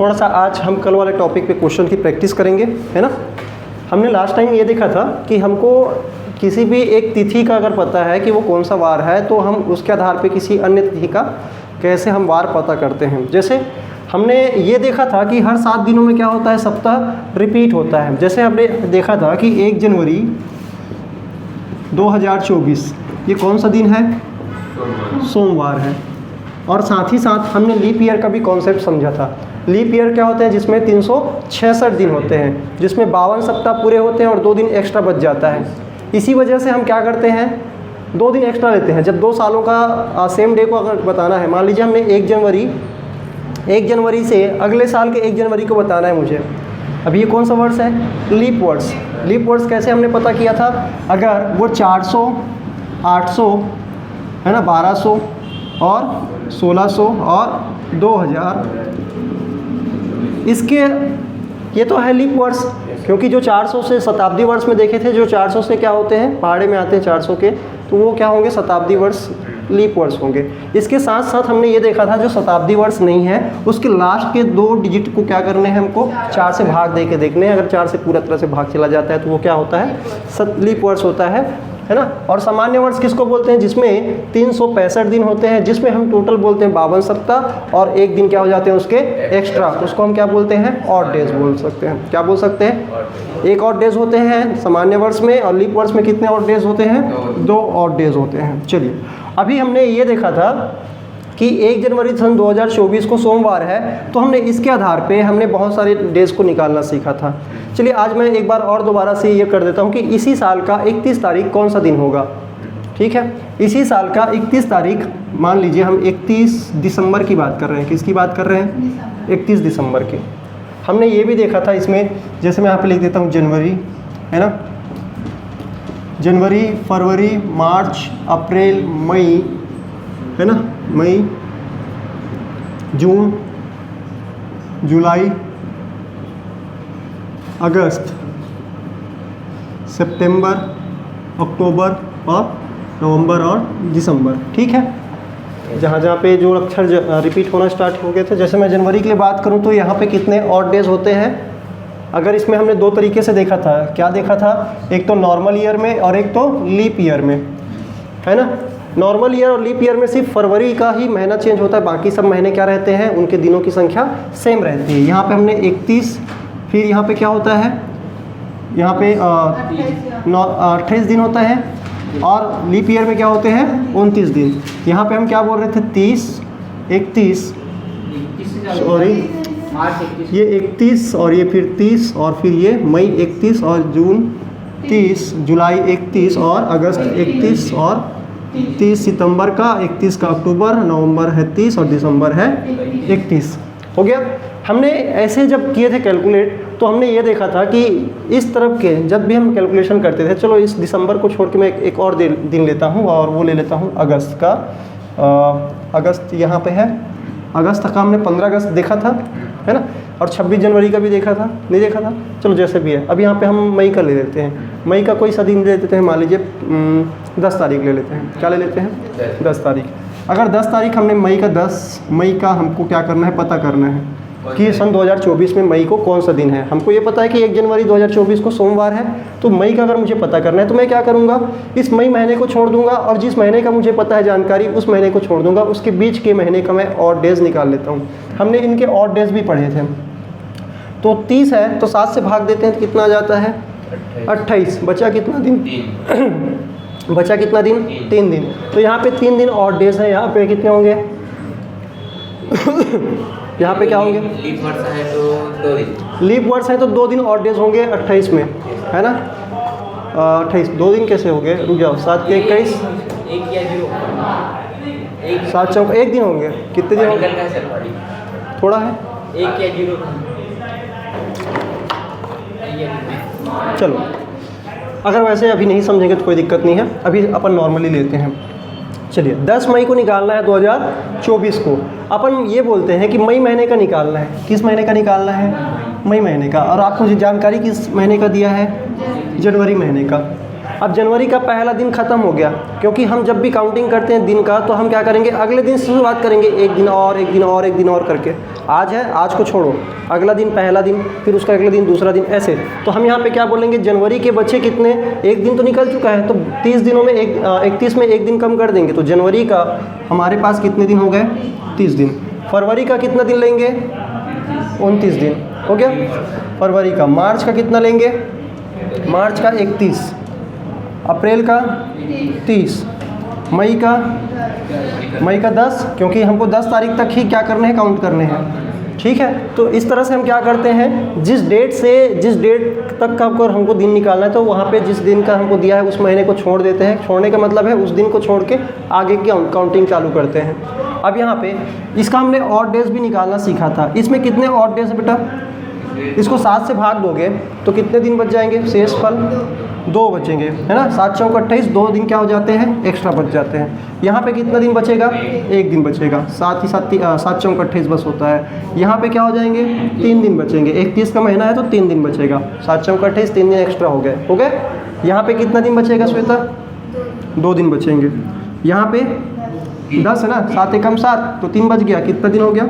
थोड़ा सा आज हम कल वाले टॉपिक पे क्वेश्चन की प्रैक्टिस करेंगे, है ना। हमने लास्ट टाइम ये देखा था कि हमको किसी भी एक तिथि का अगर पता है कि वो कौन सा वार है तो हम उसके आधार पे किसी अन्य तिथि का कैसे हम वार पता करते हैं। जैसे हमने ये देखा था कि हर 7 दिनों में क्या होता है, सप्ताह रिपीट होता है। जैसे हमने देखा था कि 1 जनवरी 2024 ये कौन सा दिन है, सोमवार है। और साथ ही साथ हमने लीप ईयर का भी कॉन्सेप्ट समझा था। लीप ईयर क्या होते हैं, जिसमें 366 दिन होते हैं, जिसमें 52 सप्ताह पूरे होते हैं और 2 दिन एक्स्ट्रा बच जाता है। इसी वजह से हम क्या करते हैं, 2 दिन एक्स्ट्रा लेते हैं। जब 2 सालों का सेम डे को अगर बताना है, मान लीजिए हमने 1 जनवरी से अगले साल के 1 जनवरी को बताना है मुझे। अब ये कौन सा वर्ष है, लीप वर्ष। लीप वर्ष कैसे हमने पता किया था, अगर वो 400, 800 है ना, 1200 और 1600 और 2000, इसके ये तो है लीप वर्ष। क्योंकि जो 400 से शताब्दी वर्ष में देखे थे, जो 400 से क्या होते हैं, पहाड़े में आते हैं 400 के, तो वो क्या होंगे, शताब्दी वर्ष, लीप वर्ष होंगे। इसके साथ साथ हमने ये देखा था जो शताब्दी वर्ष नहीं है उसके लास्ट के 2 डिजिट को क्या करने हैं, हमको 4 से भाग दे के देखने हैं। अगर 4 से पूरा तरह से भाग चला जाता है तो वो क्या होता है, लीप वर्ष होता है ना। और सामान्य वर्ष किसको बोलते हैं, जिसमें 365 दिन होते हैं, जिसमें हम टोटल बोलते हैं 52 सप्ताह और 1 दिन क्या हो जाते हैं उसके एक्स्ट्रा, उसको हम क्या बोलते हैं, ऑड डेज बोल सकते हैं। क्या बोल सकते हैं, 1 ऑड डेज होते हैं सामान्य वर्ष में, और लीप वर्ष में कितने ऑड डेज होते हैं, 2 ऑड डेज होते हैं। चलिए, अभी हमने ये देखा था कि 1 जनवरी सन 2024 को सोमवार है, तो हमने इसके आधार पे हमने बहुत सारे डेज को निकालना सीखा था। चलिए, आज मैं एक बार और दोबारा से ये कर देता हूँ कि इसी साल का 31 तारीख कौन सा दिन होगा। ठीक है, इसी साल का 31 तारीख, मान लीजिए हम 31 दिसंबर की बात कर रहे हैं। किसकी बात कर रहे हैं, 31 दिसंबर की। हमने ये भी देखा था इसमें, जैसे मैं यहाँ पे लिख देता हूँ जनवरी, है ना, जनवरी, फरवरी, मार्च, अप्रैल, मई, है ना, मई, जून, जुलाई, अगस्त, सितंबर, अक्टूबर और नवंबर और दिसंबर। ठीक है, जहाँ जहाँ पे जो अक्षर रिपीट होना स्टार्ट हो गए थे। जैसे मैं जनवरी के लिए बात करूँ तो यहाँ पे कितने ऑड डेज होते हैं। अगर इसमें हमने 2 तरीके से देखा था, क्या देखा था, एक तो नॉर्मल ईयर में और एक तो लीप ईयर में, है ना। नॉर्मल ईयर और लीप ईयर में सिर्फ फरवरी का ही महीना चेंज होता है, बाकी सब महीने क्या रहते हैं, उनके दिनों की संख्या सेम रहती है। यहाँ पे हमने 31, फिर यहाँ पे क्या होता है, यहाँ पे 28 दिन होता है, और लीप ईयर में क्या होते हैं, 29 दिन। यहाँ पे हम क्या बोल रहे थे, 30, 31, सॉरी ये 31 और ये फिर 30 और फिर ये मई 31 और जून 30, जुलाई 31 और अगस्त 31 और 30 सितंबर का, 31 का अक्टूबर, नवंबर है 30 और दिसंबर है 31। हो गया। हमने ऐसे जब किए थे कैलकुलेट, तो हमने ये देखा था कि इस तरफ के जब भी हम कैलकुलेशन करते थे, चलो इस दिसंबर को छोड़ के मैं एक और दिन लेता हूँ और वो ले लेता हूँ अगस्त का। अगस्त यहाँ पे है, अगस्त का हमने 15 अगस्त देखा था, है ना, और 26 जनवरी का भी देखा था, नहीं देखा था, चलो जैसे भी है। अब यहाँ पे हम मई का ले लेते हैं, मई का कोई सा दिन ले लेते हैं, मान लीजिए 10 तारीख ले लेते हैं। क्या ले लेते हैं, 10 तारीख। अगर 10 तारीख हमने मई का 10 मई का हमको क्या करना है, पता करना है कि सन 2024 में मई को कौन सा दिन है। हमको ये पता है कि 1 जनवरी 2024 को सोमवार है, तो मई का अगर मुझे पता करना है तो मैं क्या करूँगा, इस मई महीने को छोड़ दूंगा और जिस महीने का मुझे पता है जानकारी उस महीने को छोड़ दूंगा, उसके बीच के महीने का मैं ऑड डेज निकाल लेता हूँ। हमने इनके ऑड डेज भी पढ़े थे। तो 30 है तो 7 से भाग देते हैं तो कितना आ जाता है, 28। बचा कितना दिन, बचा कितना दिन, 3 दिन। तो यहाँ पे 3 दिन ऑड डेज है। यहाँ पे कितने होंगे यहाँ पे क्या होंगे, लीप वर्ष है तो 2 दिन, लीप वर्ष है तो 2 दिन ऑड डेज होंगे 28 में, है ना। 28 2 दिन कैसे हो गए, रुक जाओ, 7 के 21, 1 या 0, 7 चौक 1 दिन होंगे। कितने दिन होंगे, थोड़ा है, 1 या 0। चलो, अगर वैसे अभी नहीं समझेंगे तो कोई दिक्कत नहीं है, अभी अपन नॉर्मली लेते हैं। चलिए, 10 मई को निकालना है 2024 को। अपन ये बोलते हैं कि मई महीने का निकालना है। किस महीने का निकालना है, मई महीने का। और आपको जानकारी किस महीने का दिया है, जनवरी महीने का। अब जनवरी का पहला दिन ख़त्म हो गया, क्योंकि हम जब भी काउंटिंग करते हैं दिन का तो हम क्या करेंगे, अगले दिन से शुरुआत करेंगे, एक दिन और एक दिन और एक दिन और करके। आज है, आज को छोड़ो, अगला दिन पहला दिन, फिर उसका अगले दिन दूसरा दिन, ऐसे। तो हम यहाँ पे क्या बोलेंगे, जनवरी के बचे कितने, एक दिन तो निकल चुका है, तो 30 दिनों में 31 में एक दिन कम कर देंगे, तो जनवरी का हमारे पास कितने दिन हो गए, 30 दिन। फरवरी का कितना दिन लेंगे, 29 दिन हो गया फरवरी का। मार्च का कितना लेंगे, मार्च का 31, अप्रैल का 30, मई का 10, क्योंकि हमको 10 तारीख तक ही क्या करने हैं, काउंट करने हैं। ठीक है, तो इस तरह से हम क्या करते हैं, जिस डेट तक का हमको दिन निकालना है, तो वहाँ पे जिस दिन का हमको दिया है उस महीने को छोड़ देते हैं। छोड़ने का मतलब है उस दिन को छोड़ के आगे की काउंटिंग चालू करते हैं। अब यहाँ पे इसका हमने ऑड डेज भी निकालना सीखा था। इसमें कितने ऑड डेज है बेटा, इसको 7 से भाग दोगे तो कितने दिन बच जाएंगे, शेष फल 2 बचेंगे, है ना। 7 चौक 28, 2 दिन क्या हो जाते हैं, एक्स्ट्रा बच जाते हैं। यहाँ पे कितना दिन बचेगा, 1 दिन बचेगा, 7 चौक 28 बस होता है। यहाँ पे क्या हो जाएंगे, 3 दिन बचेंगे, 31 का महीना है तो 3 दिन बचेगा, 7 चौक 28, 3 दिन एक्स्ट्रा हो गए। यहाँ पे कितना दिन बचेगा श्वेता, 2 दिन बचेंगे। यहाँ पे 10 है ना, 7 एकम 7, तो 3 बच गया, कितना दिन हो गया,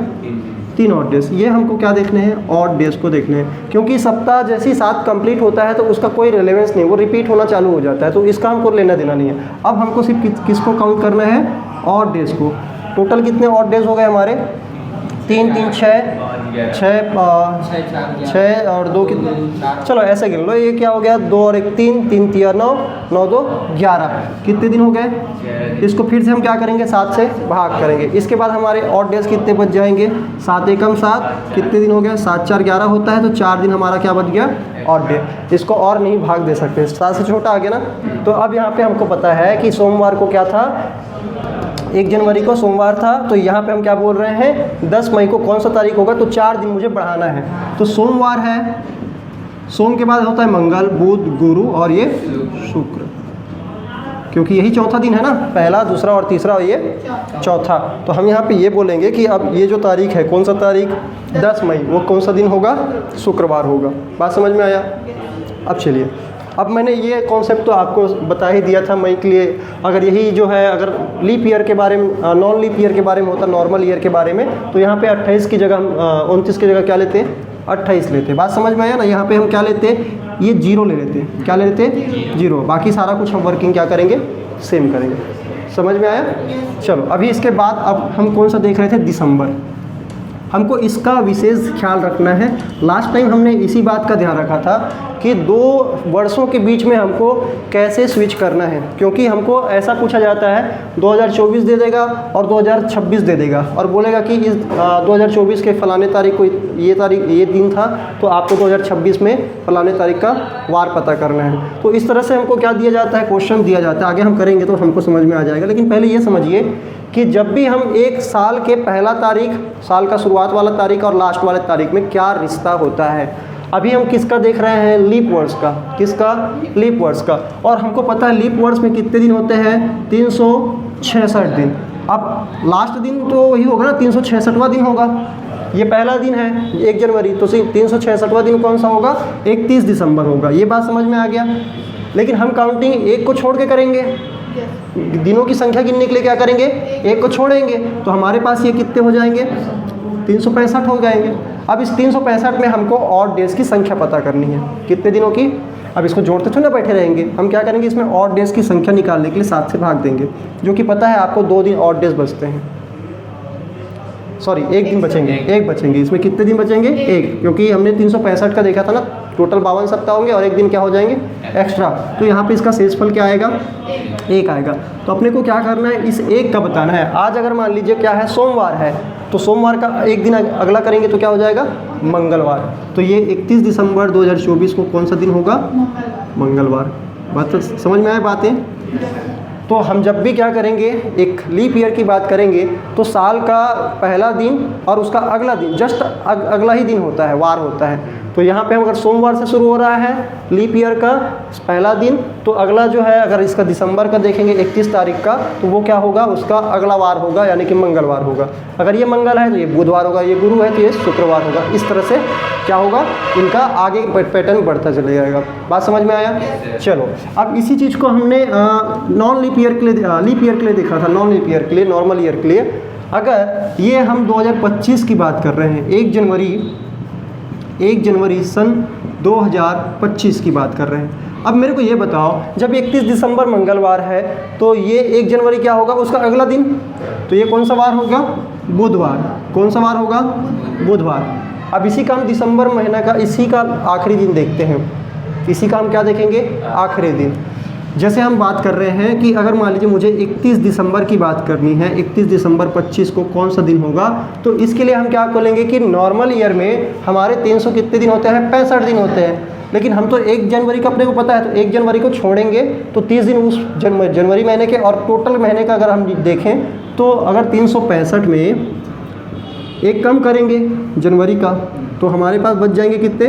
3 ऑड डेज। ये हमको क्या देखने हैं, ऑड डेज को देखने हैं, क्योंकि सप्ताह जैसे ही 7 कंप्लीट होता है तो उसका कोई रिलेवेंस नहीं, वो रिपीट होना चालू हो जाता है, तो इसका हमको लेना देना नहीं है। अब हमको सिर्फ किसको काउंट करना है, ऑड डेज को। टोटल कितने ऑड डेज हो गए हमारे, 3 3 6 और 2 कितने, चलो ऐसे गिन लो, ये क्या हो गया, 2 और 1 3, 3 3 9, 9 2 11, कितने दिन हो गए। इसको फिर से हम क्या करेंगे, 7 से भाग करेंगे। इसके बाद हमारे ऑड डेज कितने बच जाएंगे, 7 एकम 7, कितने दिन हो गए, 7 4 11 होता है, तो 4 दिन हमारा क्या बच गया, ऑड डे। इसको और नहीं भाग दे सकते, 7 से छोटा आ गया ना। तो अब यहाँ पे हमको पता है कि सोमवार को क्या था, 1 जनवरी को सोमवार था, तो यहाँ पे हम क्या बोल रहे हैं, 10 मई को कौन सा तारीख होगा, तो 4 दिन मुझे बढ़ाना है। तो सोमवार है, सोम के बाद होता है मंगल, बुध, गुरु और ये शुक्र, क्योंकि यही चौथा दिन है ना, पहला, दूसरा और तीसरा, और ये चौथा। तो हम यहाँ पे ये बोलेंगे कि अब ये जो तारीख है, कौन सा तारीख, 10 मई, वो कौन सा दिन होगा, शुक्रवार होगा। बात समझ में आया। अब चलिए, अब मैंने ये कॉन्सेप्ट तो आपको बता ही दिया था मई के लिए। अगर यही जो है, अगर लीप ईयर के बारे में, नॉन लीप ईयर के बारे में होता, नॉर्मल ईयर के बारे में, तो यहाँ पे 28 की जगह हम 29 की जगह क्या लेते हैं, 28 लेते हैं। बात समझ में आया ना। यहाँ पे हम क्या लेते हैं, ये 0 ले लेते हैं, क्या ले लेते हैं, 0। बाकी सारा कुछ हम वर्किंग क्या करेंगे, सेम करेंगे। समझ में आया। चलो, अभी इसके बाद अब हम कौन सा देख रहे थे, दिसंबर। हमको इसका विशेष ख्याल रखना है। लास्ट टाइम हमने इसी बात का ध्यान रखा था कि 2 वर्षों के बीच में हमको कैसे स्विच करना है, क्योंकि हमको ऐसा पूछा जाता है 2024 दे देगा और 2026 दे देगा, और बोलेगा कि इस 2024 के फलाने तारीख को ये दिन था, तो आपको 2026 में फलाने तारीख का वार पता करना है। तो इस तरह से हमको क्या दिया जाता है, क्वेश्चन दिया जाता है। आगे हम करेंगे तो हमको समझ में आ जाएगा, लेकिन पहले ये समझिए कि जब भी हम एक साल के पहला तारीख, साल का शुरुआत वाला तारीख और लास्ट वाले तारीख में क्या रिश्ता होता है। अभी हम किसका देख रहे हैं, लीप वर्ष का। किसका, लीप वर्ष का। और हमको पता है लीप वर्ष में कितने दिन होते हैं, 366 दिन। अब लास्ट दिन तो वही होगा ना, 366वां दिन होगा। ये पहला दिन है 1 जनवरी, तो 366वां दिन कौन सा होगा, 31 दिसंबर होगा। ये बात समझ में आ गया। लेकिन हम काउंटिंग 1 को छोड़ के करेंगे, दिनों की संख्या गिनने के लिए क्या करेंगे, 1 को छोड़ेंगे, तो हमारे पास ये कितने हो जाएंगे, 365 हो जाएंगे। अब इस 365 में हमको ऑड डेज की संख्या पता करनी है, कितने दिनों की। अब इसको जोड़ते थोड़ा ना बैठे रहेंगे, हम क्या करेंगे, इसमें ऑड डेज की संख्या निकालने के लिए 7 से भाग देंगे, जो कि पता है आपको 2 दिन ऑड डेज बचते हैं। सॉरी, 1 दिन बचेंगे, 1 बचेंगे। इसमें कितने दिन बचेंगे, 1, क्योंकि हमने 365 का देखा था ना, टोटल 52 सप्ताह होंगे और 1 दिन क्या हो जाएंगे एक्स्ट्रा। तो यहाँ पे इसका शेषफल क्या आएगा, 1 आएगा। तो अपने को क्या करना है, इस 1 का बताना है। आज अगर मान लीजिए क्या है, सोमवार है, तो सोमवार का 1 दिन अगला करेंगे तो क्या हो जाएगा, मंगलवार। तो ये 31 दिसंबर 2024 को कौन सा दिन होगा, मंगलवार। बात तो समझ में आए बातें। तो हम जब भी क्या करेंगे, एक लीप ईयर की बात करेंगे, तो साल का पहला दिन और उसका अगला दिन, जस्ट अगला ही दिन होता है, वार होता है। तो यहाँ पे हम अगर सोमवार से शुरू हो रहा है लीप ईयर का पहला दिन, तो अगला जो है अगर इसका दिसंबर का देखेंगे 31 तारीख का, तो वो क्या होगा, उसका अगला वार होगा यानी कि मंगलवार होगा। अगर ये मंगल है तो ये बुधवार होगा, ये गुरु है तो ये शुक्रवार होगा। इस तरह से क्या होगा, इनका आगे पैटर्न बढ़ता चले जाएगा। बात समझ में आया? चलो अब इसी चीज़ को हमने नॉन लीप ईयर के लिए देखा था, नॉन लीप ईयर के लिए, नॉर्मल ईयर के लिए। अगर ये हम 2025 की बात कर रहे हैं, 1 जनवरी सन 2025 की बात कर रहे हैं। अब मेरे को ये बताओ, जब 31 दिसंबर मंगलवार है तो ये 1 जनवरी क्या होगा, उसका अगला दिन, तो ये कौन सा वार होगा, बुधवार। कौन सा वार होगा, बुधवार। अब इसी का हम दिसंबर महीना का इसी का आखिरी दिन देखते हैं, इसी का हम क्या देखेंगे, आखिरी दिन। जैसे हम बात कर रहे हैं कि अगर मान लीजिए मुझे 31 दिसंबर की बात करनी है, 31 दिसंबर 25 को कौन सा दिन होगा, तो इसके लिए हम क्या बोलेंगे कि नॉर्मल ईयर में हमारे 300 कितने दिन होते हैं, 65 दिन होते हैं। लेकिन हम तो 1 जनवरी का अपने को पता है, तो 1 जनवरी को छोड़ेंगे तो 30 दिन उस जनवरी महीने के, और टोटल महीने का अगर हम देखें तो अगर 365 में एक कम करेंगे जनवरी का, तो हमारे पास बच जाएंगे कितने,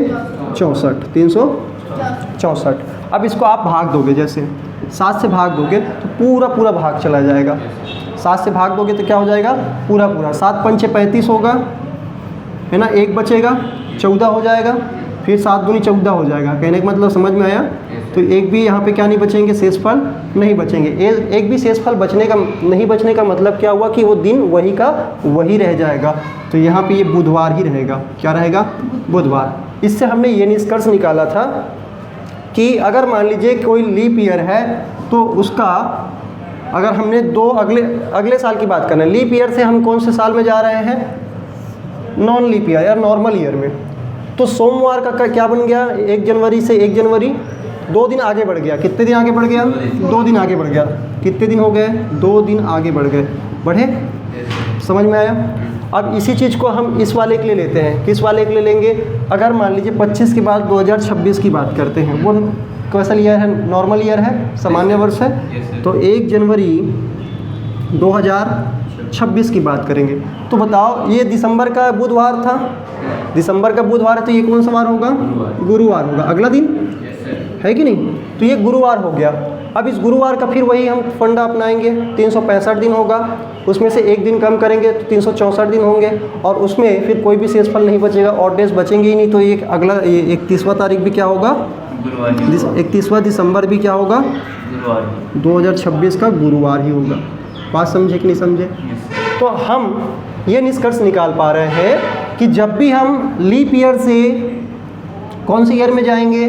64, 364। अब इसको आप भाग दोगे, जैसे 7 से भाग दोगे तो पूरा भाग चला जाएगा। 7 से भाग दोगे तो क्या हो जाएगा, पूरा 7 पंचे 35 होगा, है ना, 1 बचेगा, 14 हो जाएगा, फिर 7 दूनी 14 हो जाएगा। कहने का मतलब समझ में आया? तो एक भी यहाँ पे क्या नहीं बचेंगे, शेषफल नहीं बचेंगे। एक भी शेषफल नहीं बचने का मतलब क्या हुआ कि वो दिन वही का वही रह जाएगा। तो यहाँ पे ये बुधवार ही रहेगा। क्या रहेगा, बुधवार। इससे हमने ये निष्कर्ष निकाला था कि अगर मान लीजिए कोई लीप ईयर है तो उसका, अगर हमने अगले साल की बात करना है, लीप ईयर से हम कौन से साल में जा रहे हैं, नॉन लीप ईयर या नॉर्मल ईयर में, तो सोमवार का क्या बन गया, 1 जनवरी से 1 जनवरी 2 दिन आगे बढ़ गया। कितने दिन आगे बढ़ गया, 2 दिन आगे बढ़ गया। कितने दिन हो गए, 2 दिन आगे बढ़ गए, बढ़े, समझ में आया? अब इसी चीज़ को हम इस वाले के लिए लेते हैं। किस वाले के लिए लेंगे, अगर मान लीजिए 25 के बाद 2026 की बात करते हैं, वो कैसा ईयर है, नॉर्मल ईयर है, सामान्य वर्ष है, तो 1 जनवरी 2026 की बात करेंगे। तो बताओ, ये दिसंबर का बुधवार था, दिसंबर का बुधवार है, तो ये कौन सा वार होगा, गुरुवार होगा, अगला दिन है कि नहीं। तो ये गुरुवार हो गया। अब इस गुरुवार का फिर वही हम फंडा अपनाएंगे, 365 दिन होगा, उसमें से 1 दिन कम करेंगे तो 364 दिन होंगे, और उसमें फिर कोई भी शेषफल नहीं बचेगा, ऑड डेज बचेंगे ही नहीं। तो ये अगला 31वां तारीख भी क्या होगा, 31वां दिसंबर भी क्या होगा, 2026 का गुरुवार ही होगा। बात समझे कि नहीं समझे? तो हम ये निष्कर्ष निकाल पा रहे हैं कि जब भी हम लीप ईयर से कौन से ईयर में जाएंगे,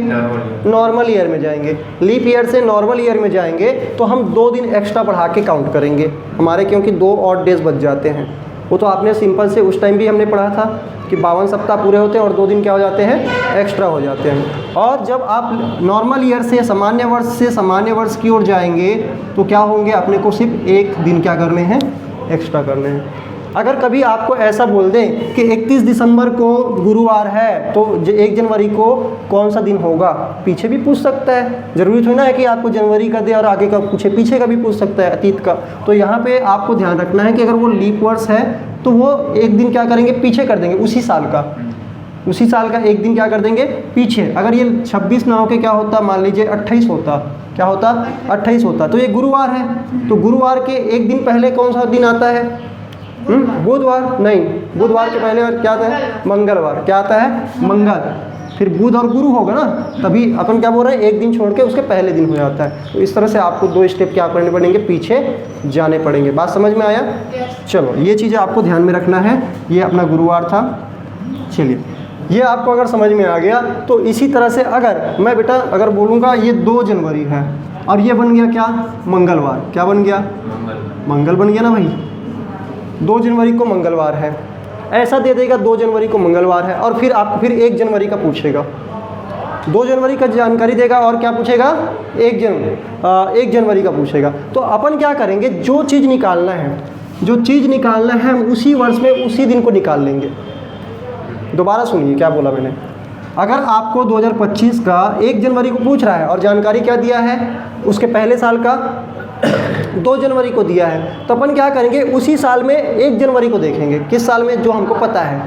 नॉर्मल ईयर में जाएंगे, लीप ईयर से नॉर्मल ईयर में जाएंगे तो हम 2 दिन एक्स्ट्रा बढ़ा के काउंट करेंगे हमारे, क्योंकि 2 ऑड डेज बच जाते हैं। वो तो आपने सिंपल से उस टाइम भी हमने पढ़ा था कि 52 सप्ताह पूरे होते हैं और 2 दिन क्या हो जाते हैं, एक्स्ट्रा हो जाते हैं। और जब आप नॉर्मल ईयर से सामान्य वर्ष की ओर जाएंगे तो क्या होंगे, अपने को सिर्फ 1 दिन क्या करने हैं, एक्स्ट्रा करने हैं। अगर कभी आपको ऐसा बोल दें कि 31 दिसंबर को गुरुवार है तो 1 जनवरी को कौन सा दिन होगा, पीछे भी पूछ सकता है, ज़रूरी थोड़ी ना है कि आपको जनवरी का दे और आगे का पूछे, पीछे का भी पूछ सकता है, अतीत का। तो यहाँ पे आपको ध्यान रखना है कि अगर वो लीप वर्ष है तो वो 1 दिन क्या करेंगे, पीछे कर देंगे, उसी साल का 1 दिन क्या कर देंगे, पीछे। अगर ये 26 ना होके क्या होता, मान लीजिए 28 होता, क्या होता, 28 होता, तो ये गुरुवार है, तो गुरुवार के 1 दिन पहले कौन सा दिन आता है, बुधवार नहीं, बुधवार के पहले और क्या आता है, मंगलवार। क्या आता है, मंगल, फिर बुध और गुरु होगा ना, तभी अपन क्या बोल रहे हैं, 1 दिन छोड़ के उसके पहले दिन हो जाता है। तो इस तरह से आपको 2 स्टेप क्या करने पड़ेंगे, पीछे जाने पड़ेंगे। बात समझ में आया? चलो, ये चीज़ें आपको ध्यान में रखना है। ये अपना गुरुवार था। चलिए, ये आपको अगर समझ में आ गया तो इसी तरह से अगर मैं बेटा अगर बोलूँगा ये 2 जनवरी है और ये बन गया क्या, मंगलवार, क्या बन गया, मंगल बन गया ना भाई, 2 जनवरी को मंगलवार है, ऐसा दे देगा 2 जनवरी को मंगलवार है, और फिर 1 जनवरी का पूछेगा, 2 जनवरी का जानकारी देगा और क्या पूछेगा, 1 जनवरी का पूछेगा। तो अपन क्या करेंगे, जो चीज़ निकालना है हम उसी वर्ष में उसी दिन को निकाल लेंगे। दोबारा सुनिए क्या बोला मैंने, अगर आपको 2025 का 1 जनवरी को पूछ रहा है और जानकारी क्या दिया है, उसके पहले साल का 2 जनवरी को दिया है, तो अपन क्या करेंगे, उसी साल में 1 जनवरी को देखेंगे, किस साल में, जो हमको पता है।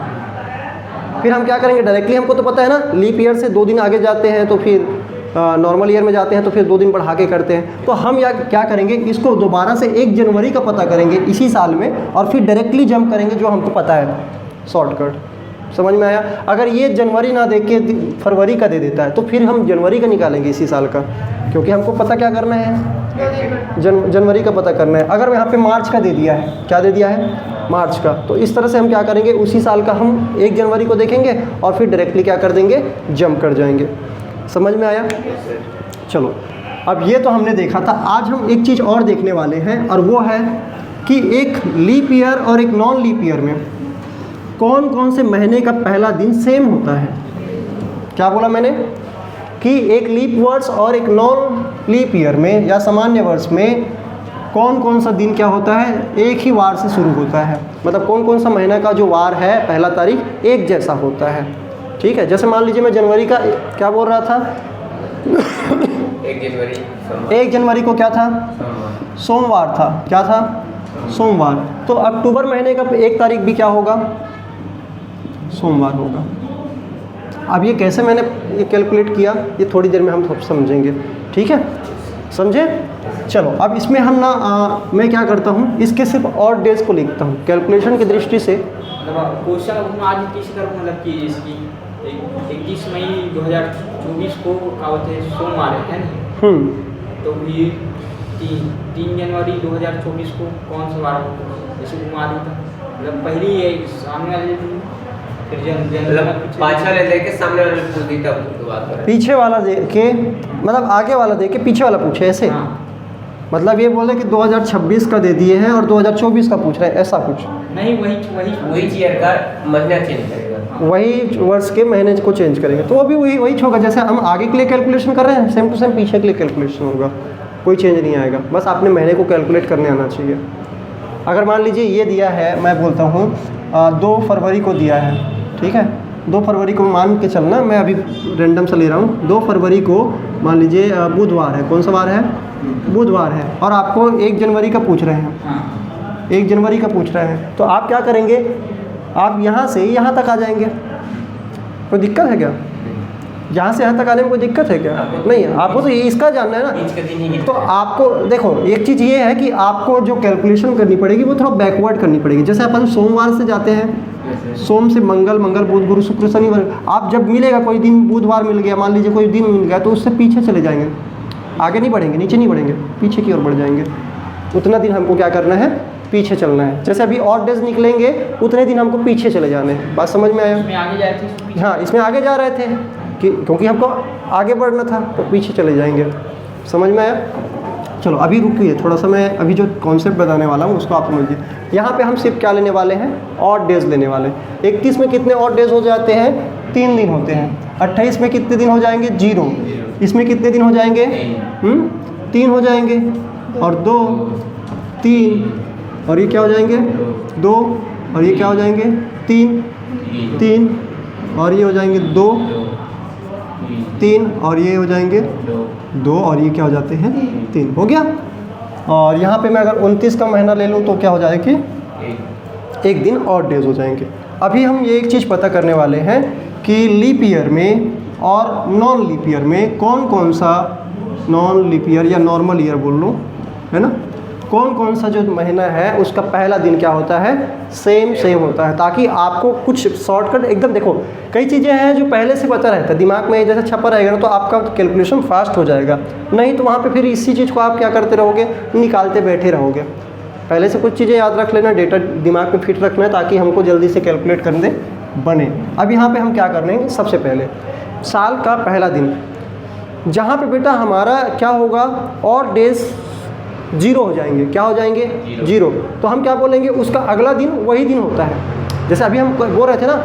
फिर हम क्या करेंगे, डायरेक्टली हमको तो पता है ना लीप ईयर से 2 दिन आगे जाते हैं तो फिर नॉर्मल ईयर में जाते हैं तो फिर 2 दिन बढ़ा के करते हैं। तो हम क्या करेंगे, इसको दोबारा से 1 जनवरी का पता करेंगे इसी साल में और फिर डायरेक्टली जंप करेंगे जो हमको पता है शॉर्टकट। समझ में आया? अगर ये जनवरी ना दे के फरवरी का दे देता है तो फिर हम जनवरी का निकालेंगे इसी साल का, क्योंकि हमको पता क्या करना है, जनवरी का पता करना है। अगर यहाँ पे मार्च का दे दिया है, क्या दे दिया है, मार्च का, तो इस तरह से हम क्या करेंगे, उसी साल का हम 1 जनवरी को देखेंगे और फिर डायरेक्टली क्या कर देंगे, जंप कर जाएंगे। समझ में आया? चलो, अब ये तो हमने देखा था। आज हम एक चीज़ और देखने वाले हैं और वो है कि एक लीप ईयर और एक नॉन लीप ईयर में कौन कौन से महीने का पहला दिन सेम होता है। क्या बोला मैंने कि एक लीप वर्ष और एक नॉन लीप ईयर में या सामान्य वर्ष में कौन कौन सा दिन क्या होता है, एक ही वार से शुरू होता है। मतलब कौन कौन सा महीना का जो वार है पहला तारीख एक जैसा होता है। ठीक है, जैसे मान लीजिए मैं जनवरी का क्या बोल रहा था 1 जनवरी को क्या था, सोमवार था। क्या था, सोमवार। तो अक्टूबर महीने का 1 तारीख भी क्या होगा, सोमवार होगा। अब ये कैसे मैंने ये कैलकुलेट किया, ये थोड़ी देर में हम समझेंगे। ठीक है, समझे? चलो, अब इसमें हम ना मैं क्या करता हूँ, इसके सिर्फ और डेज को लिखता हूँ कैलकुलेशन की दृष्टि से। मतलब क्वेश्चन आज किस तरह मतलब कि इसकी 21 मई 2024 को क्या होते हैं, सोमवार है ना। तो फिर 3 जनवरी 2024 को कौन सा वार होगा, जैसे घुमा देता, मतलब पहली ये सामने वाले दिन, फिर पाछा ले के सामने वाले पूछ दी तब बात करें, पीछे वाला दे के, मतलब आगे वाला दे के पीछे वाला पूछे ऐसे। हाँ। मतलब ये बोले कि 2026 का दे दिए हैं और 2024 का पूछ रहे हैं, ऐसा कुछ नहीं, वही ईयर का महीना चेंज करेगा, वही वर्ष के महीने को चेंज करेंगे। तो अभी वही होगा, जैसे हम आगे के लिए कैलकुलेशन कर रहे हैं सेम टू सेम पीछे के लिए कैलकुलेशन होगा, कोई चेंज नहीं आएगा। बस आपने महीने को कैलकुलेट करने आना चाहिए। अगर मान लीजिए ये दिया है, मैं बोलता हूँ 2 फरवरी को दिया है, ठीक है, 2 फरवरी को मान के चलना, मैं अभी रैंडम से ले रहा हूँ। 2 फरवरी को मान लीजिए बुधवार है, कौन सा वार है, बुधवार है, और आपको 1 जनवरी का पूछ रहे हैं, 1 जनवरी का पूछ रहे हैं। तो आप क्या करेंगे, आप यहाँ से यहाँ तक आ जाएंगे। कोई दिक्कत है क्या? यहाँ से यहाँ तक आने में कोई दिक्कत है क्या? नहीं है। आपको तो ये इसका जानना है ना। तो आपको देखो, एक चीज़ ये है कि आपको जो कैलकुलेशन करनी पड़ेगी वो थोड़ा बैकवर्ड करनी पड़ेगी। जैसे अपन सोमवार से जाते हैं, सोम से मंगल, मंगल बुध गुरु शुक्र शनिवार, आप जब मिलेगा कोई दिन, बुधवार मिल गया, मान लीजिए कोई दिन मिल गया, तो उससे पीछे चले जाएंगे, आगे नहीं बढ़ेंगे, नीचे नहीं बढ़ेंगे, पीछे की ओर बढ़ जाएंगे। उतना दिन हमको क्या करना है, पीछे चलना है। जैसे अभी और डेज निकलेंगे उतने दिन हमको पीछे चले जाने हैं। बात समझ में आया? इसमें आगे जा रहे थे, हाँ, इसमें आगे जा रहे थे क्योंकि हमको आगे बढ़ना था, तो पीछे चले जाएंगे। समझ में आया? चलो अभी रुकिए थोड़ा सा, मैं अभी जो कॉन्सेप्ट बताने वाला हूँ उसको आप समझिए। यहाँ पे हम सिर्फ क्या लेने वाले हैं, ऑड डेज लेने वाले। 31 में कितने ऑड डेज हो जाते हैं, 3 दिन होते हैं। 28 में कितने दिन हो जाएंगे, 0। इसमें कितने दिन हो जाएंगे, 3 हो जाएंगे, और 2 3, और ये क्या हो जाएंगे, 2, और ये क्या हो जाएंगे, 3, और ये हो जाएंगे 2, 3, और ये हो जाएंगे 2, और ये क्या हो जाते हैं, 3। हो गया। और यहाँ पे मैं अगर 29 का महीना ले लूँ तो क्या हो जाएगी, 1 दिन और डेज हो जाएंगे। अभी हम ये एक चीज़ पता करने वाले हैं कि लीप ईयर में और नॉन लीप ईयर में कौन कौन सा, नॉन लीप ईयर या नॉर्मल ईयर बोल लो, है ना, कौन कौन सा जो महीना है उसका पहला दिन क्या होता है, सेम होता है। ताकि आपको कुछ शॉर्टकट एकदम, देखो कई चीज़ें हैं जो पहले से पता रहता है, दिमाग में जैसे छपा रहेगा ना, तो आपका कैलकुलेशन फास्ट हो जाएगा। नहीं तो वहाँ पे फिर इसी चीज़ को आप क्या करते रहोगे, निकालते बैठे रहोगे। पहले से कुछ चीज़ें याद रख लेना, डेटा दिमाग में फिट रखना है, ताकि हमको जल्दी से कैलकुलेट करने बने। अब यहाँ पर हम क्या कर रहे हैं, सबसे पहले साल का पहला दिन, जहाँ पर बेटा हमारा क्या होगा, और डेज 0 हो जाएंगे। क्या हो जाएंगे, 0। तो हम क्या बोलेंगे, उसका अगला दिन वही दिन होता है। जैसे अभी हम बोल रहे थे ना,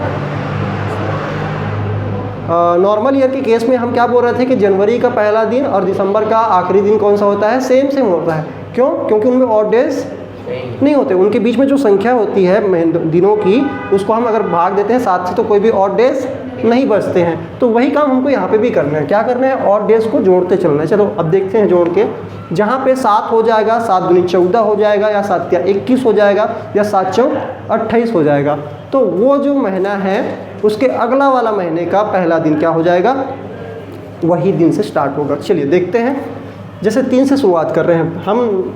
नॉर्मल ईयर के केस में हम क्या बोल रहे थे कि जनवरी का पहला दिन और दिसंबर का आखिरी दिन कौन सा होता है, सेम होता है। क्यों? क्योंकि उनमें ऑड डेज नहीं होते, उनके बीच में जो संख्या होती है दिनों की, उसको हम अगर भाग देते हैं 7 से तो कोई भी ऑड डेज नहीं बचते हैं। तो वही काम हमको यहाँ पे भी करना है। क्या करना है, ऑड डेज को जोड़ते चलना है। चलो अब देखते हैं जोड़ के, जहाँ पे 7 हो जाएगा, 7 दूनी 14 हो जाएगा, या 7 या 21 हो जाएगा, या 7 चौक 28 हो जाएगा। तो वो जो महीना है उसके अगला वाला महीने का पहला दिन क्या हो जाएगा, वही दिन से स्टार्ट होगा। चलिए देखते हैं। जैसे 3 से शुरुआत कर रहे हैं हम,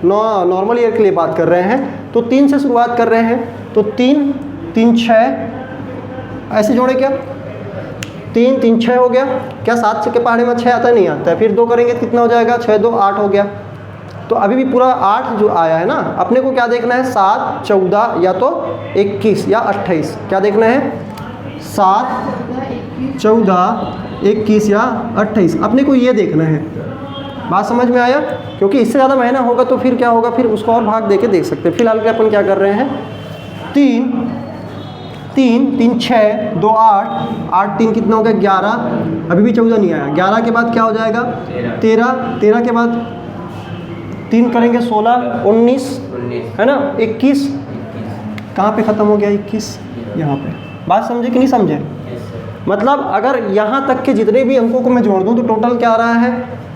नॉर्मल ईयर के लिए बात कर रहे हैं, तो 3 से शुरुआत कर रहे हैं, तो 3 3 6 ऐसे जोड़े क्या, 3 3 6 हो गया क्या, 7 के पहाड़े में 6 आता नहीं आता है, फिर 2 करेंगे तो कितना हो जाएगा, 6 2 8 हो गया। तो अभी भी पूरा 8 जो आया है ना, अपने को क्या देखना है, 7 14 या तो 21 या 28, क्या देखना है, 7 14 21 या 28, अपने को ये देखना है। बात समझ में आया? क्योंकि इससे ज़्यादा महीना होगा तो फिर क्या होगा, फिर उसको और भाग दे के देख सकते हैं। फिलहाल के अपन क्या कर रहे हैं, 3 3 3 6 2 8 8 3 कितना हो गया, 11, अभी भी 14 नहीं आया। 11 के बाद क्या हो जाएगा, 13 13 के बाद 3 करेंगे 16 19 है ना, 21 कहाँ पे ख़त्म हो गया, 21 यहाँ पे। बात समझे कि नहीं समझे? मतलब अगर यहाँ तक के जितने भी अंकों को मैं जोड़ दूँ तो टोटल क्या आ रहा है,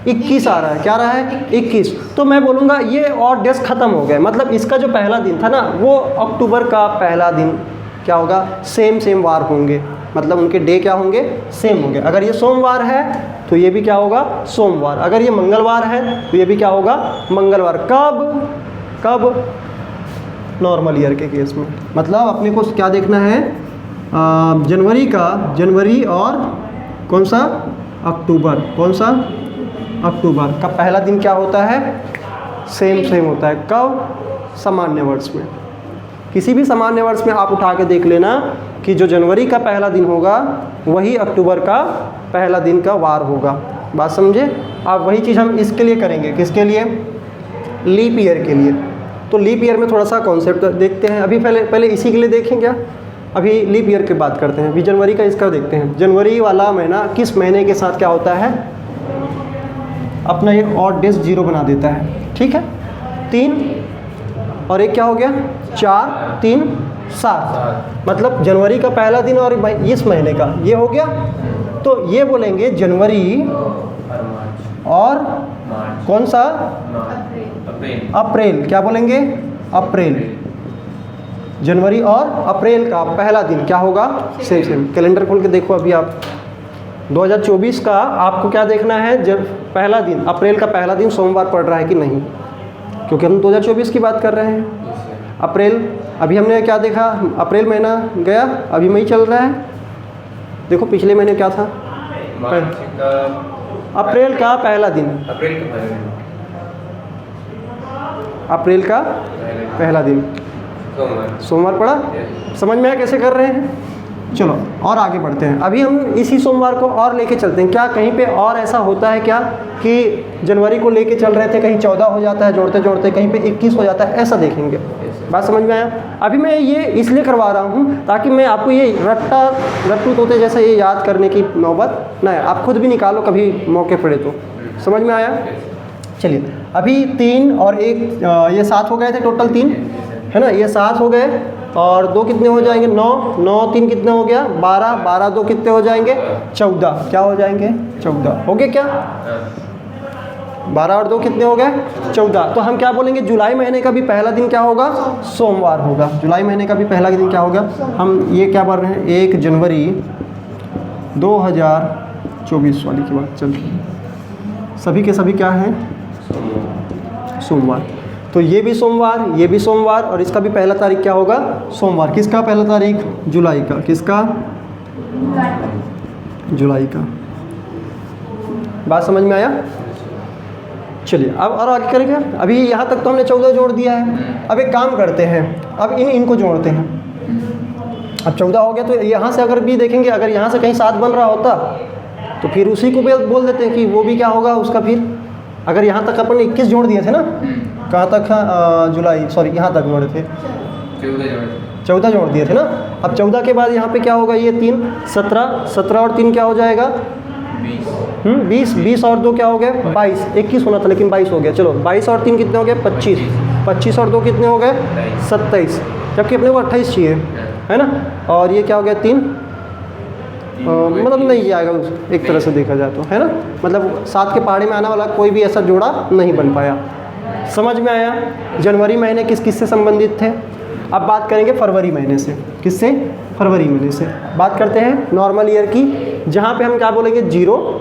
21 आ रहा है। क्या आ रहा है, 21। तो मैं बोलूँगा ये और डेज ख़त्म हो गए, मतलब इसका जो पहला दिन था ना, वो अक्टूबर का पहला दिन क्या होगा, सेम वार होंगे, मतलब उनके डे क्या होंगे, सेम होंगे। अगर ये सोमवार है तो ये भी क्या होगा, सोमवार। अगर ये मंगलवार है तो ये भी क्या होगा, मंगलवार। कब नॉर्मल ईयर के केस में। मतलब अपने को क्या देखना है, जनवरी और कौन सा, अक्टूबर। कौन सा, अक्टूबर का पहला दिन क्या होता है, सेम होता है। कब, सामान्य वर्ष में। किसी भी सामान्य वर्ष में आप उठा के देख लेना कि जो जनवरी का पहला दिन होगा वही अक्टूबर का पहला दिन का वार होगा। बात समझे? अब वही चीज़ हम इसके लिए करेंगे, किसके लिए, लीप ईयर के लिए। तो लीप ईयर में थोड़ा सा कॉन्सेप्ट देखते हैं। अभी पहले इसी के लिए देखें क्या, अभी लीप ईयर की बात करते हैं। अभी जनवरी का इसका देखते हैं। जनवरी वाला महीना किस महीने के साथ क्या होता है, अपना ये ऑड डेज 0 बना देता है। ठीक है, 3 और एक क्या हो गया, 4 3 7, मतलब जनवरी का पहला दिन और इस महीने का ये हो गया। तो ये बोलेंगे जनवरी और कौन सा, अप्रैल। क्या बोलेंगे, अप्रैल। जनवरी और अप्रैल का पहला दिन क्या होगा, सेम। कैलेंडर खोल के देखो अभी आप 2024 का, आपको क्या देखना है, जब पहला दिन अप्रैल का पहला दिन सोमवार पड़ रहा है कि नहीं, क्योंकि हम 2024 की बात कर रहे हैं। अप्रैल, अभी हमने क्या देखा, अप्रैल महीना गया, अभी मई चल रहा है। देखो पिछले महीने क्या था, अप्रैल का पहला दिन, अप्रैल का पहला दिन सोमवार पड़ा। समझ में आया कैसे कर रहे हैं? चलो और आगे बढ़ते हैं। अभी हम इसी सोमवार को और लेके चलते हैं। क्या कहीं पे और ऐसा होता है क्या कि जनवरी को लेके चल रहे थे, कहीं 14 हो जाता है जोड़ते जोड़ते, कहीं पे 21 हो जाता है, ऐसा देखेंगे। बात समझ में आया? अभी मैं ये इसलिए करवा रहा हूँ ताकि मैं आपको ये रट्टू तोते जैसा ये याद करने की नौबत ना है, आप खुद भी निकालो कभी मौके पड़े तो। समझ में आया? चलिए अभी 3 और 1 ये 7 हो गए थे, टोटल 3 है ना, ये 7 हो गए और 2 कितने हो जाएंगे, 9 9 3 कितने हो गया, 12 12 2 कितने हो जाएंगे, 14। क्या हो जाएंगे, 14 हो गए क्या, 12 और 2 कितने हो गए, 14। तो हम क्या बोलेंगे, जुलाई महीने का भी पहला दिन क्या होगा, सोमवार होगा। जुलाई महीने का भी पहला दिन क्या होगा, हम ये क्या बोल रहे हैं, 1 जनवरी 2024 वाली की बात चल रही है। सभी के सभी क्या हैं, सोमवार। तो ये भी सोमवार, ये भी सोमवार, और इसका भी पहला तारीख क्या होगा, सोमवार। किसका पहला तारीख, जुलाई का। किसका, जुलाई का। बात समझ में आया? चलिए अब और आगे करेंगे। अभी यहाँ तक तो हमने 14 जोड़ दिया है। अब एक काम करते हैं, अब इनको जोड़ते हैं। अब 14 हो गया तो यहाँ से अगर भी देखेंगे, अगर यहाँ से कहीं 7 बन रहा होता तो फिर उसी को बोल देते हैं कि वो भी क्या होगा उसका। फिर अगर यहाँ तक अपन 21 जोड़ दिए थे ना, कहाँ तक, जुलाई, सॉरी यहाँ तक जोड़े थे, 14 जोड़ दिए थे ना। अब 14 के बाद यहाँ पे क्या होगा, ये 3 17 17 और 3 क्या हो जाएगा, 20 20 और 2 क्या हो गए, 22 21 होना था लेकिन 22 हो गया। चलो 22 और 3 कितने हो गए, 25 25 और 2 कितने हो गए, 27, जबकि अपने को 28 चाहिए है ना। और ये क्या हो गया, 3 मतलब नहीं जाएगा एक तरह से देखा जाए तो, है ना। मतलब 7 के पहाड़े में आने वाला कोई भी ऐसा जोड़ा नहीं बन पाया। समझ में आया? जनवरी महीने किस किस से संबंधित थे, अब बात करेंगे फरवरी महीने से। किससे? फरवरी महीने से बात करते हैं नॉर्मल ईयर की, जहाँ पे हम क्या बोलेंगे 0,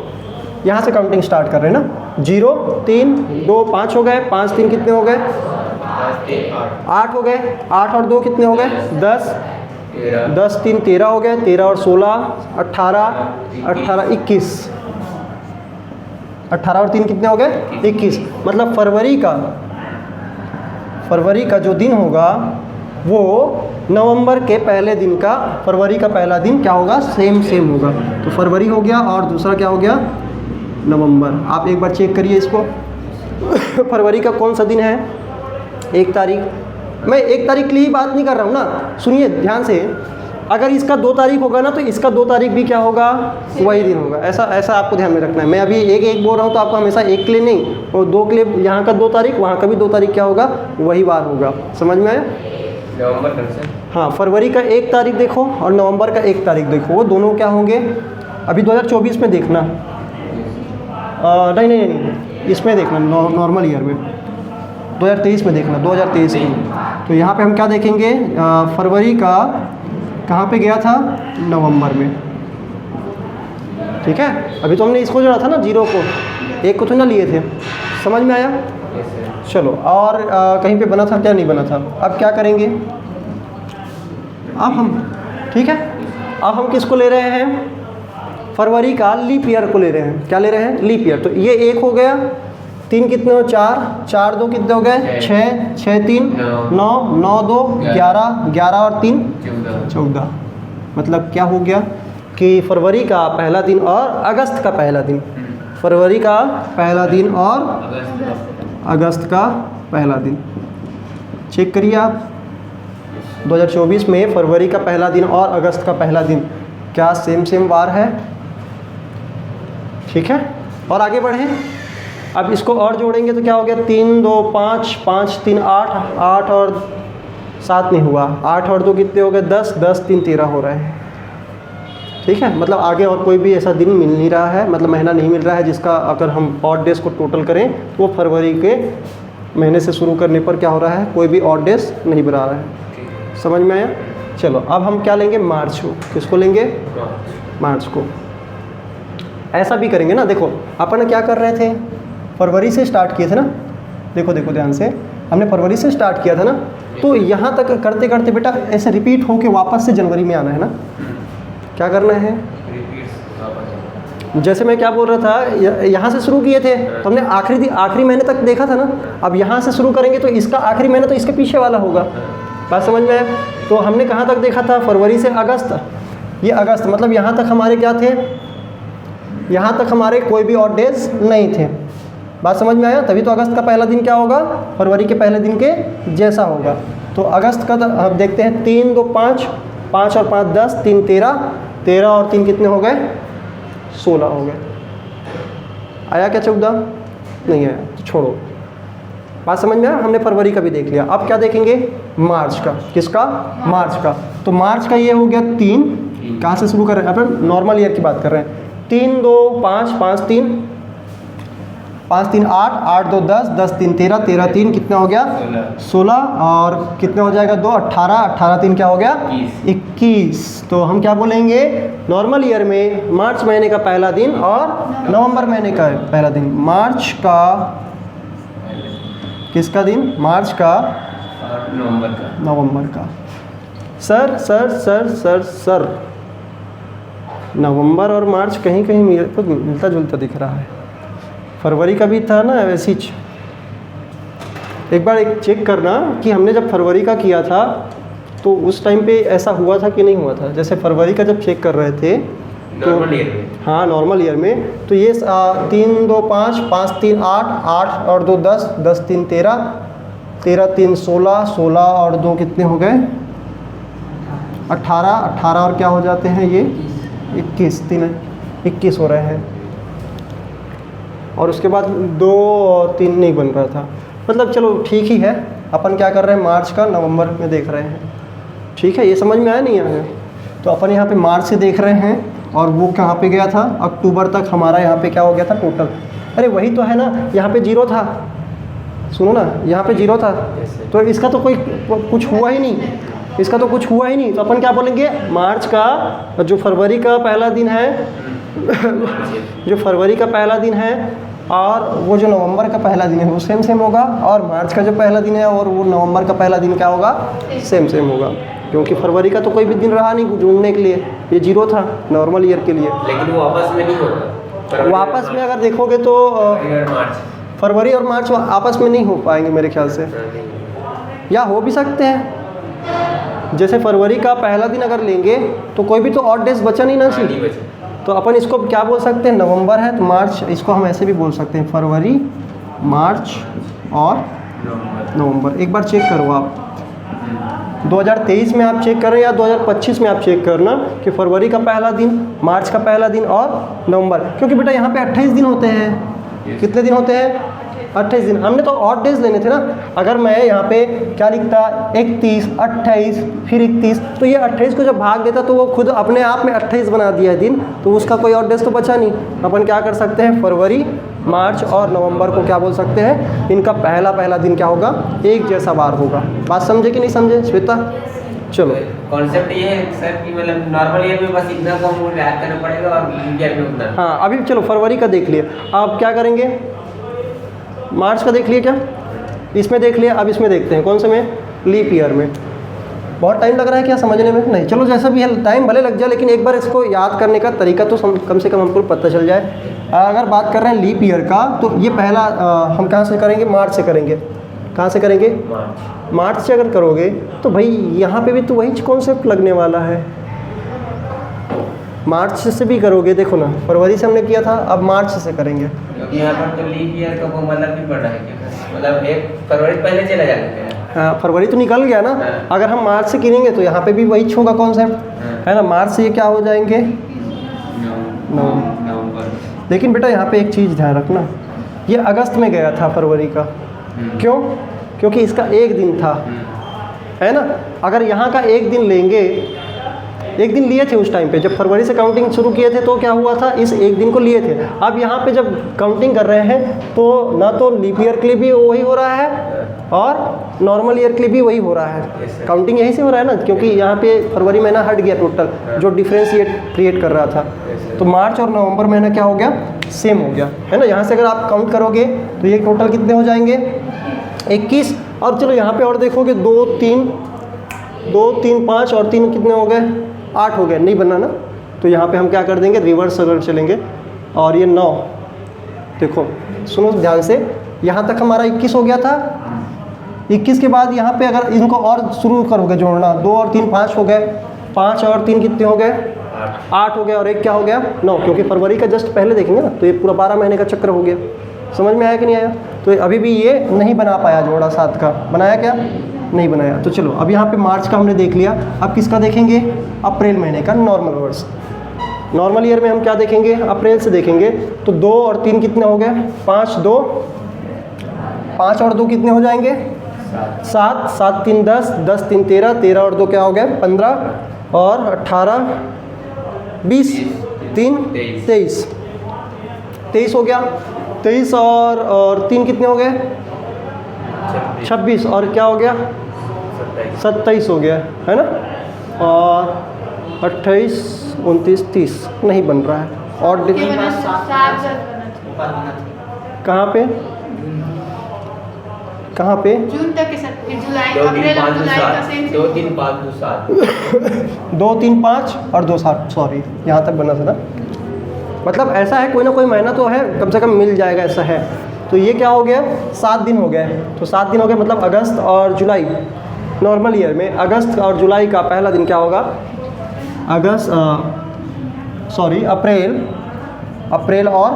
यहाँ से काउंटिंग स्टार्ट कर रहे हैं ना। 0 3 2 5 हो गए, 5 3 कितने हो गए? 8 हो गए। 8 और 2 कितने हो गए? 10। 10 3 13 हो गए। 13 और 16 18 18 21। 18 और 3 कितने हो गए? 21। मतलब फरवरी का जो दिन होगा वो नवंबर के पहले दिन का, फरवरी का पहला दिन क्या होगा? सेम होगा। तो फरवरी हो गया और दूसरा क्या हो गया? नवंबर। आप एक बार चेक करिए इसको। फरवरी का कौन सा दिन है? 1 तारीख। मैं 1 तारीख के लिए ही बात नहीं कर रहा हूँ ना, सुनिए ध्यान से। अगर इसका 2 तारीख होगा ना तो इसका 2 तारीख भी क्या होगा? वही दिन होगा। ऐसा आपको ध्यान में रखना है। मैं अभी एक बोल रहा हूँ तो आपको हमेशा 1 के लिए नहीं, और 2 के लिए यहाँ का 2 तारीख, वहाँ का भी 2 तारीख क्या होगा? वही बार होगा। समझ में आया? नवंबर कब से? हाँ, फरवरी का 1 तारीख देखो और नवंबर का 1 तारीख देखो, वो दोनों क्या होंगे? अभी 2024 में देखना, नहीं, इसमें देखना नॉर्मल ईयर में, 2023 में देखना, 2023 में। तो यहाँ पे हम क्या देखेंगे? फरवरी का कहाँ पे गया था? नवंबर में। ठीक है, अभी तो हमने इसको जोड़ा था ना, 0 को, 1 को तो ना लिए थे। समझ में आया? चलो, और कहीं पे बना था क्या? नहीं बना था। अब क्या करेंगे? अब हम, ठीक है, अब हम किसको ले रहे हैं? फरवरी का लीप ईयर को ले रहे हैं। क्या ले रहे हैं? Leap year. तो ये 1 हो गया, 3 कितने हो? 4, 4 2 कितने हो गए? 6, 6 3 9, 9 2 11, 11 और 3 14। मतलब क्या हो गया कि फरवरी का पहला दिन और अगस्त का पहला दिन, फरवरी का पहला दिन और अगस्त का पहला दिन। चेक करिए आप, 2024 में फरवरी का पहला दिन और अगस्त का पहला दिन क्या सेम वार है? ठीक है, और आगे बढ़ें। अब इसको और जोड़ेंगे तो क्या हो गया? 3 2 5, 5 3 8, 8 और 7 नहीं हुआ, 8 और 2 कितने हो गए? 10, 10 3 13 हो रहे हैं। ठीक है, मतलब आगे और कोई भी ऐसा दिन मिल नहीं रहा है, मतलब महीना नहीं मिल रहा है जिसका अगर हम ऑड डेज को टोटल करें तो वो फरवरी के महीने से शुरू करने पर क्या हो रहा है? कोई भी ऑड डेज नहीं बना रहा है। समझ में आया? चलो, अब हम क्या लेंगे? मार्च को। किसको लेंगे? मार्च को। ऐसा भी करेंगे ना, देखो अपन क्या कर रहे थे? फरवरी से स्टार्ट किए थे ना। देखो ध्यान से, हमने फरवरी से स्टार्ट किया था ना, तो यहाँ तक करते करते बेटा ऐसे रिपीट होके वापस से जनवरी में आना है ना। क्या करना है? जैसे मैं क्या बोल रहा था, यहाँ से शुरू किए थे तो हमने आखिरी महीने तक देखा था ना। अब यहाँ से शुरू करेंगे तो इसका आखिरी महीना तो इसके पीछे वाला होगा। बात समझ में आया? तो हमने कहाँ तक देखा था? फरवरी से अगस्त। ये अगस्त, मतलब यहाँ तक हमारे क्या थे? यहाँ तक हमारे कोई भी ऑड डेज नहीं थे। बात समझ में आया? तभी तो अगस्त का पहला दिन क्या होगा? फरवरी के पहले दिन के जैसा होगा। तो अगस्त का अब देखते हैं। 3 2 5, 5 और 5 10, 3 13, 13 और 3 कितने हो गए? 16 हो गए। आया क्या 14? नहीं आया, तो छोड़ो। बात समझ में आया? हमने फरवरी का भी देख लिया। अब क्या देखेंगे? मार्च का। किसका? मार्च का। तो मार्च का ये हो गया 3। कहाँ से शुरू कर रहे हैं? अपन नॉर्मल ईयर की बात कर रहे हैं। 3 2 5, 5 3, 5 3 8, 8 2 10, 10 3 13, 13 3 कितना हो गया? 16 और कितना हो जाएगा? 2 18, 18 3 क्या हो गया? 21। तो हम क्या बोलेंगे? नॉर्मल ईयर में मार्च महीने का पहला दिन और नवंबर महीने का पहला दिन। मार्च का किसका दिन? मार्च का, नवंबर का। सर नवंबर और मार्च कहीं कहीं मिलता जुलता दिख रहा है। फरवरी का भी था ना वैसी। एक बार चेक करना कि हमने जब फरवरी का किया था तो उस टाइम पे ऐसा हुआ था कि नहीं हुआ था। जैसे फरवरी का जब चेक कर रहे थे तो हाँ, नॉर्मल ईयर में तो ये 3 2 5, 5 3 8, 8 और 2 10, 10 3 13, 13 3 16, 16 और 2 कितने हो गए? 18, 18 और क्या हो जाते हैं? ये 21, 3 21 हो रहे हैं। और उसके बाद 2 और 3 नहीं बन रहा था। मतलब चलो ठीक ही है। अपन क्या कर रहे हैं? मार्च का नवंबर में देख रहे हैं। ठीक है, ये समझ में आया नहीं आया? तो अपन यहाँ पे मार्च से देख रहे हैं और वो कहाँ पे गया था? अक्टूबर तक हमारा यहाँ पे क्या हो गया था टोटल? अरे वही तो है ना, यहाँ पे 0 था। सुनो ना, यहाँ पे 0 था तो इसका तो कोई कुछ हुआ ही नहीं, इसका तो कुछ हुआ ही नहीं, तो अपन क्या बोलेंगे, मार्च का जो फरवरी का पहला दिन है जो फरवरी का पहला दिन है और वो जो नवंबर का पहला दिन है वो सेम होगा, और मार्च का जो पहला दिन है और वो नवंबर का पहला दिन क्या होगा, सेम होगा, क्योंकि फरवरी का तो कोई भी दिन रहा नहीं जोड़ने के लिए, ये 0 था नॉर्मल ईयर के लिए। लेकिन वो आपस में नहीं होगा, वापस में अगर देखोगे तो फरवरी और मार्च आपस में नहीं हो पाएंगे मेरे ख्याल से, या हो भी सकते हैं। जैसे फरवरी का पहला दिन अगर लेंगे तो कोई भी तो ऑड डेज बचा नहीं ना सी, तो अपन इसको क्या बोल सकते हैं, नवंबर है तो मार्च, इसको हम ऐसे भी बोल सकते हैं फरवरी, मार्च और नवंबर। एक बार चेक करो आप 2023 में आप चेक करें या 2025 में आप चेक करना कि फरवरी का पहला दिन, मार्च का पहला दिन और नवंबर, क्योंकि बेटा यहाँ पे 28 दिन होते हैं। कितने दिन होते हैं, 28 दिन। हमने तो ऑड डेज लेने थे ना, अगर मैं यहाँ पे क्या लिखता 31, 28 फिर 31, तो ये 28 को जब भाग देता तो वो खुद अपने आप में 28 बना दिया है दिन, तो उसका कोई ऑड डेज तो बचा नहीं। अपन क्या कर सकते हैं, फरवरी, मार्च और नवंबर को क्या बोल सकते हैं, इनका पहला दिन क्या होगा, एक जैसा बार होगा। बात समझे कि नहीं समझे श्वेता? चलो कॉन्सेप्ट ये है सर कि मतलब नॉर्मल ईयर में बस इतना कम याद करना पड़ेगा और लीप ईयर में उतना। हाँ, अभी चलो फरवरी का देख लिए, आप क्या करेंगे, मार्च का देख लिए क्या, इसमें देख लिया, अब इसमें देखते हैं कौन से में, लीप ईयर में। बहुत टाइम लग रहा है क्या समझने में? नहीं, चलो जैसा भी है, टाइम भले लग जाए लेकिन एक बार इसको याद करने का तरीका तो कम से कम हमको पता चल जाए। अगर बात कर रहे हैं लीप ईयर का, तो ये पहला हम कहाँ से करेंगे, मार्च से करेंगे। कहाँ से करेंगे, मार्च से अगर करोगे तो भाई यहाँ पे भी तो वही कॉन्सेप्ट लगने वाला है। मार्च से भी करोगे, देखो ना फरवरी से हमने किया था, अब मार्च से करेंगे। क्योंकि यहाँ पर तो लीप ईयर का वो मतलब भी पड़ रहा है कि मतलब 1 फरवरी पहले चला जाता है। हाँ, फरवरी तो निकल गया ना, अगर हम मार्च से गिनेंगे तो यहाँ पे भी वही होगा कॉन्सेप्ट, है ना। मार्च से ये क्या हो जाएंगे, नवंबर। लेकिन बेटा यहाँ पे एक चीज़ ध्यान रखना, ये अगस्त में गया था फरवरी का, क्यों, क्योंकि इसका एक दिन था, है ना। अगर यहाँ का एक दिन लेंगे, एक दिन लिए थे उस टाइम पे जब फरवरी से काउंटिंग शुरू किए थे, तो क्या हुआ था, इस एक दिन को लिए थे। अब यहाँ पे जब काउंटिंग कर रहे हैं तो ना तो लीप ईयर के लिए भी वही हो रहा है और नॉर्मल ईयर के लिए भी वही हो रहा है। काउंटिंग यहीं से हो रहा है ना, क्योंकि यहाँ पे फरवरी महीना हट गया टोटल, जो डिफ्रेंशिएट क्रिएट कर रहा था। तो मार्च और नवंबर महीना क्या हो गया, सेम हो गया, है ना। यहाँ से अगर आप काउंट करोगे तो ये टोटल कितने हो जाएंगे, 21। और चलो यहाँ पे और देखोगे 2, 3, 5 और 3 कितने हो गए, 8 हो गए, नहीं बनना ना। तो यहाँ पे हम क्या कर देंगे, रिवर्स अगर चलेंगे, और ये 9, देखो सुनो ध्यान से, यहाँ तक हमारा 21 हो गया था। 21 के बाद यहाँ पे अगर इनको और शुरू करोगे जोड़ना, 2 और 3 5 हो गए, 5 और 3 कितने हो गए, 8 हो गए, और एक क्या हो गया, 9, क्योंकि फरवरी का जस्ट पहले देखेंगे ना, तो ये पूरा 12 महीने का चक्र हो गया। समझ में आया कि नहीं आया? तो अभी भी ये नहीं बना पाया जोड़ा 7 का, बनाया क्या, नहीं बनाया। तो चलो अब यहाँ पे मार्च का हमने देख लिया, अब किसका देखेंगे, अप्रैल महीने का नॉर्मल वर्ष। नॉर्मल ईयर में हम क्या देखेंगे, अप्रैल से देखेंगे। तो 2 और 3 कितने हो गए, 5 और 2 कितने हो जाएंगे, 7, 7 3 10, 10 3 13, 13 और 2 क्या हो गए, 15 और 18 20 3 23, 23 हो गया। 23 और 3 कितने हो गए, 26, और क्या हो गया, 27 हो गया, है ना। और 28 29 30 नहीं बन रहा है, और कहाँ पे, कहाँ पे, जून तक के साथ, जुलाई, अप्रैल और जुलाई का सेम 2 3 5 2 7 2 3 5 और 2 7, सॉरी यहाँ तक बना था ना। मतलब ऐसा है, कोई ना कोई महीना तो है, कम से कम मिल जाएगा, ऐसा है। तो ये क्या हो गया, 7 दिन हो गए। तो 7 दिन हो गए, मतलब अगस्त और जुलाई, नॉर्मल ईयर में अगस्त और जुलाई का पहला दिन क्या होगा, अप्रैल और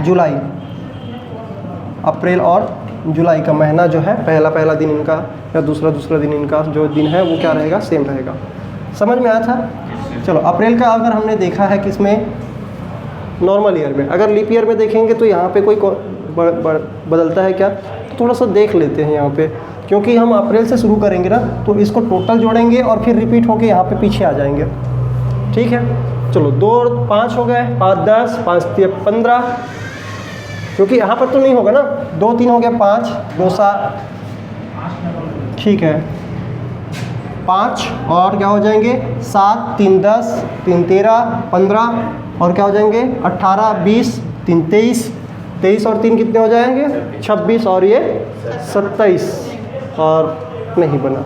जुलाई, अप्रैल और जुलाई का महीना जो है, पहला दिन इनका या दूसरा दिन इनका जो दिन है वो क्या रहेगा, सेम रहेगा। समझ में आया था? चलो अप्रैल का अगर हमने देखा है किसमें, नॉर्मल ईयर में। अगर लीप ईयर में देखेंगे तो यहाँ पे कोई बदलता है क्या, तो थोड़ा सा देख लेते हैं यहाँ पे, क्योंकि हम अप्रैल से शुरू करेंगे ना, तो इसको टोटल जोड़ेंगे और फिर रिपीट होके यहाँ पे पीछे आ जाएंगे। ठीक है, चलो 2 और 5 हो गए, 5 10, 5 15, क्योंकि यहाँ पर तो नहीं होगा ना, 2 3 हो गया 5 2 7, ठीक है 5 और क्या हो जाएंगे 7 3 10 3 13 15 और क्या हो जाएंगे 18 20 3 23 23 और 3 कितने हो जाएंगे 26 और ये 27 और नहीं बना।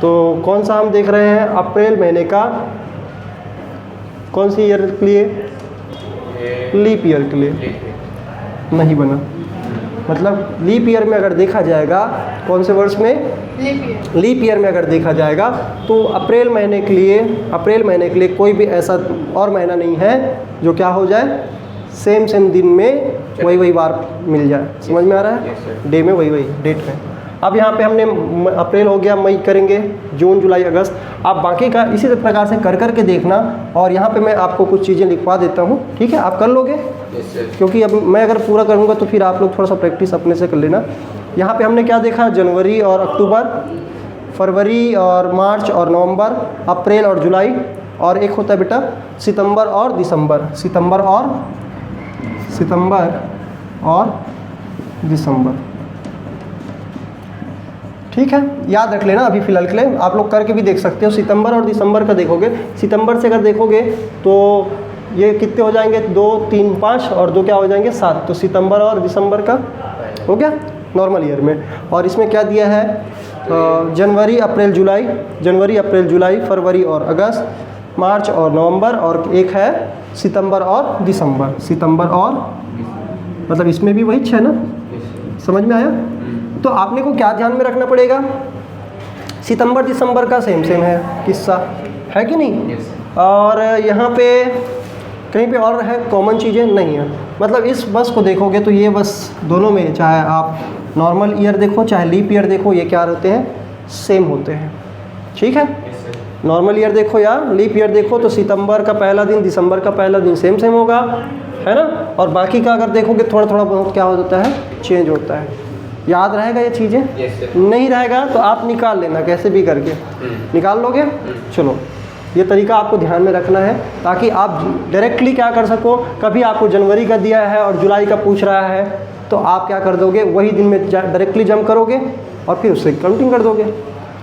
तो कौन सा हम देख रहे हैं अप्रैल महीने का, कौन सी ईयर के लिए, लीप ईयर के लिए नहीं बना। मतलब लीप ईयर में अगर देखा जाएगा, कौन से वर्ष में, लीप ईयर में अगर देखा जाएगा तो अप्रैल महीने के लिए कोई भी ऐसा और महीना नहीं है जो क्या हो जाए सेम दिन में वही बार मिल जाए। समझ में आ रहा है, डे में वही डेट में। अब यहाँ पे हमने अप्रैल हो गया, मई करेंगे, जून जुलाई अगस्त। आप बाकी का इसी प्रकार से कर के देखना, और यहाँ पे मैं आपको कुछ चीज़ें लिखवा देता हूँ, ठीक है, आप कर लोगे। क्योंकि अब मैं अगर पूरा करूँगा तो फिर आप लोग थोड़ा सा प्रैक्टिस अपने से कर लेना। यहाँ पे हमने क्या देखा, जनवरी और अक्टूबर, फरवरी और मार्च और नवंबर, अप्रैल और जुलाई, और एक होता है बेटा सितंबर और दिसंबर, सितंबर और दिसंबर। ठीक है, याद रख लेना। अभी फ़िलहाल के लिए आप लोग करके भी देख सकते हो। सितंबर और दिसंबर का देखोगे, सितंबर से अगर देखोगे तो ये कितने हो जाएंगे, 2 3 5 और 2 क्या हो जाएंगे 7। तो सितंबर और दिसंबर का हो गया नॉर्मल ईयर में। और इसमें क्या दिया है, जनवरी अप्रैल जुलाई, फरवरी और अगस्त, मार्च और नवंबर, और एक है सितंबर और दिसंबर। मतलब इसमें भी वही 6 ना, समझ में आया। तो आपने को क्या ध्यान में रखना पड़ेगा, सितंबर दिसंबर का सेम है किस्सा, है कि नहीं। और यहाँ पे कहीं पे और है कॉमन चीज़ें नहीं है। मतलब इस बस को देखोगे तो ये बस दोनों में, चाहे आप नॉर्मल ईयर देखो चाहे लीप ईयर देखो, ये क्या होते हैं, सेम होते हैं। ठीक है, नॉर्मल ईयर देखो या लीप ईयर देखो तो सितंबर का पहला दिन दिसंबर का पहला दिन सेम होगा, है ना। और बाकी का अगर देखोगे थोड़ा बहुत क्या हो जाता है, चेंज होता है। याद रहेगा ये चीज़ें, नहीं रहेगा तो आप निकाल लेना, कैसे भी करके निकाल लोगे। चलो, ये तरीका आपको ध्यान में रखना है ताकि आप डायरेक्टली क्या कर सको। कभी आपको जनवरी का दिया है और जुलाई का पूछ रहा है तो आप क्या कर दोगे, वही दिन में डायरेक्टली जंप करोगे और फिर उससे काउंटिंग कर दोगे।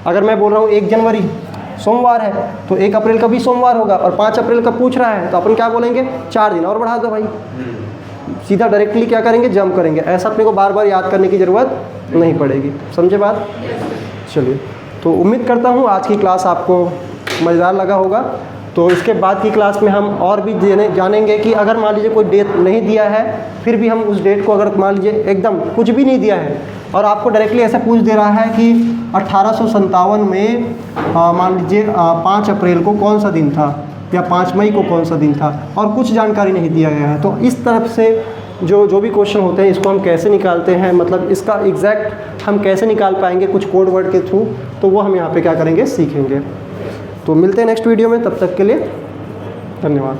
अगर मैं बोल रहा हूँ 1 जनवरी सोमवार है तो 1 अप्रैल का भी सोमवार होगा, और 5 अप्रैल का पूछ रहा है तो अपन क्या बोलेंगे, 4 दिन और बढ़ा दो भाई, सीधा डायरेक्टली क्या करेंगे, जंप करेंगे। ऐसा अपने को बार बार याद करने की ज़रूरत नहीं पड़ेगी। समझे बात। चलिए, तो उम्मीद करता हूँ आज की क्लास आपको मज़ेदार लगा होगा। तो इसके बाद की क्लास में हम और भी जानेंगे कि अगर मान लीजिए कोई डेट नहीं दिया है, फिर भी हम उस डेट को अगर मान लीजिए एकदम कुछ भी नहीं दिया है और आपको डायरेक्टली ऐसा पूछ दे रहा है कि 1857 में मान लीजिए 5 अप्रैल को कौन सा दिन था या 5 मई को कौन सा दिन था, और कुछ जानकारी नहीं दिया गया है, तो इस तरफ से जो भी क्वेश्चन होते हैं इसको हम कैसे निकालते हैं, मतलब इसका एग्जैक्ट हम कैसे निकाल पाएंगे कुछ कोड वर्ड के थ्रू, तो वो हम यहाँ पे क्या करेंगे, सीखेंगे। तो मिलते हैं नेक्स्ट वीडियो में, तब तक के लिए धन्यवाद।